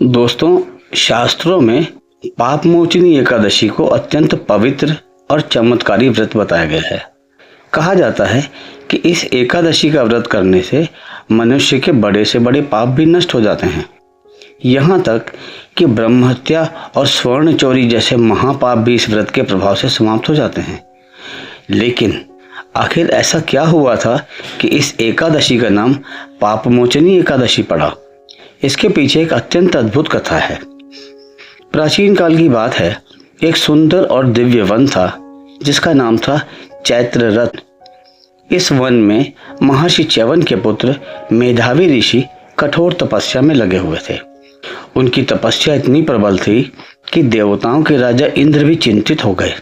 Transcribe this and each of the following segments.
दोस्तों, शास्त्रों में पाप मोचनी एकादशी को अत्यंत पवित्र और चमत्कारी व्रत बताया गया है। कहा जाता है कि इस एकादशी का व्रत करने से मनुष्य के बड़े से बड़े पाप भी नष्ट हो जाते हैं। यहाँ तक कि ब्रह्महत्या और स्वर्ण चोरी जैसे महापाप भी इस व्रत के प्रभाव से समाप्त हो जाते हैं। लेकिन आखिर ऐसा क्या हुआ था कि इस एकादशी का नाम पापमोचनी एकादशी पड़ा? इसके पीछे एक अत्यंत अद्भुत कथा है। प्राचीन काल की बात है। एक सुंदर और दिव्य वन था जिसका नाम था चैत्र रथ। इस वन में महर्षि च्यवन के पुत्र मेधावी ऋषि कठोर तपस्या में लगे हुए थे। उनकी तपस्या इतनी प्रबल थी कि देवताओं के राजा इंद्र भी चिंतित हो गए।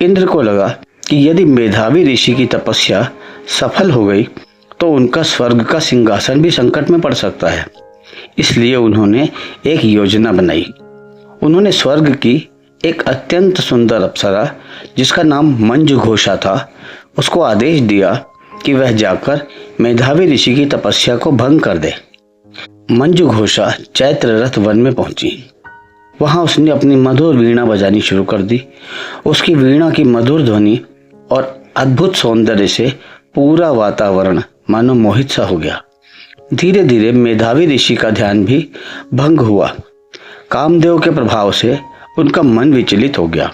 इंद्र को लगा कि यदि मेधावी ऋषि की तपस्या सफल हो गई तो उनका स्वर्ग का सिंहासन भी संकट में पड़ सकता है। इसलिए उन्होंने एक योजना बनाई। उन्होंने स्वर्ग की एक अत्यंत सुंदर अप्सरा जिसका नाम मंजुघोषा था, उसको आदेश दिया कि वह जाकर मेधावी ऋषि की तपस्या को भंग कर दे। मंजुघोषा चैत्र रथ वन में पहुंची। वहां उसने अपनी मधुर वीणा बजानी शुरू कर दी। उसकी वीणा की मधुर ध्वनि और अद्भुत सौंदर्य से पूरा वातावरण मानो मोहित सा हो गया। धीरे धीरे मेधावी ऋषि का ध्यान भी भंग हुआ। कामदेव के प्रभाव से उनका मन विचलित हो गया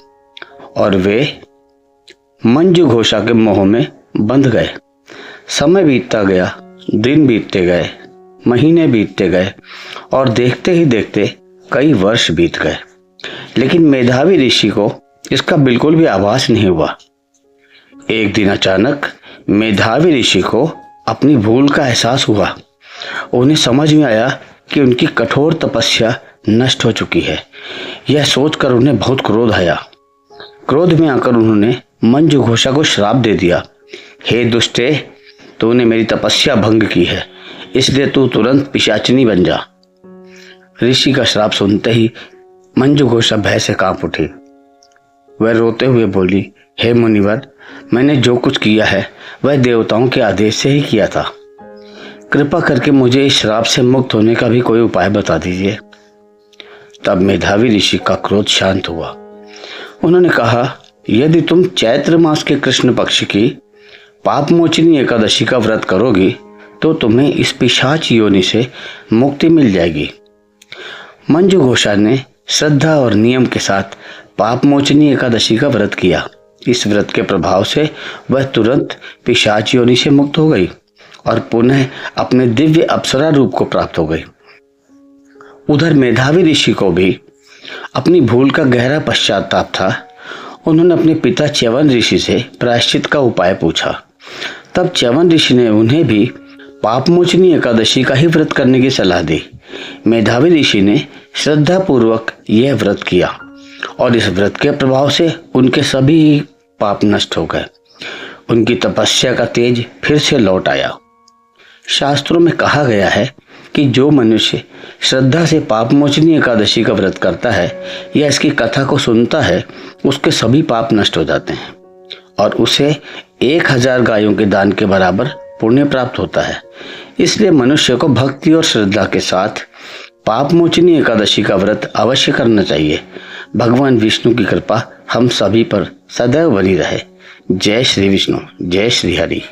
और वे मंजुघोषा के मोह में बंध गए। समय बीतता गया, दिन बीतते गए, महीने बीतते गए और देखते ही देखते कई वर्ष बीत गए। लेकिन मेधावी ऋषि को इसका बिल्कुल भी आभास नहीं हुआ। एक दिन अचानक मेधावी ऋषि को अपनी भूल का एहसास हुआ। उन्हें समझ में आया कि उनकी कठोर तपस्या नष्ट हो चुकी है। यह सोचकर उन्हें बहुत क्रोध आया। क्रोध में आकर उन्होंने मंजुघोषा को श्राप दे दिया। हे दुष्टे, तूने मेरी तपस्या भंग की है, इसलिए तू तुरंत पिशाचिनी बन जा। ऋषि का श्राप सुनते ही मंजुघोषा भय से कांप उठी। वह रोते हुए बोली, हे मुनिवर, मैंने जो कुछ किया है वह देवताओं के आदेश से ही किया था। कृपा करके मुझे इस श्राप से मुक्त होने का भी कोई उपाय बता दीजिए। तब मेधावी ऋषि का क्रोध शांत हुआ। उन्होंने कहा, यदि तुम चैत्र मास के कृष्ण पक्ष की पापमोचनी एकादशी का व्रत करोगी तो तुम्हें इस पिशाच योनि से मुक्ति मिल जाएगी। मंजुघोषा ने श्रद्धा और नियम के साथ पापमोचनी एकादशी का व्रत किया। इस व्रत के प्रभाव से वह तुरंत पिशाच योनि से मुक्त हो गई और पुनः अपने दिव्य अप्सरा रूप को प्राप्त हो गई। उधर मेधावी ऋषि को भी अपनी भूल का गहरा पश्चाताप था। उन्होंने अपने पिता च्यवन ऋषि से प्रायश्चित का उपाय पूछा। तब च्यवन ऋषि ने उन्हें भी पापमोचनी एकादशी का ही व्रत करने की सलाह दी। मेधावी ऋषि ने श्रद्धा पूर्वक यह व्रत किया और इस व्रत के प्रभाव से उनके सभी पाप नष्ट हो गए। उनकी तपस्या का तेज फिर से लौट आया। शास्त्रों में कहा गया है कि जो मनुष्य श्रद्धा से पापमोचनी एकादशी का व्रत करता है या इसकी कथा को सुनता है, उसके सभी पाप नष्ट हो जाते हैं और उसे 1000 गायों के दान के बराबर पुण्य प्राप्त होता है। इसलिए मनुष्य को भक्ति और श्रद्धा के साथ पापमोचनी एकादशी का व्रत अवश्य करना चाहिए। भगवान विष्णु की कृपा हम सभी पर सदैव बनी रहे। जय श्री विष्णु, जय श्री हरि।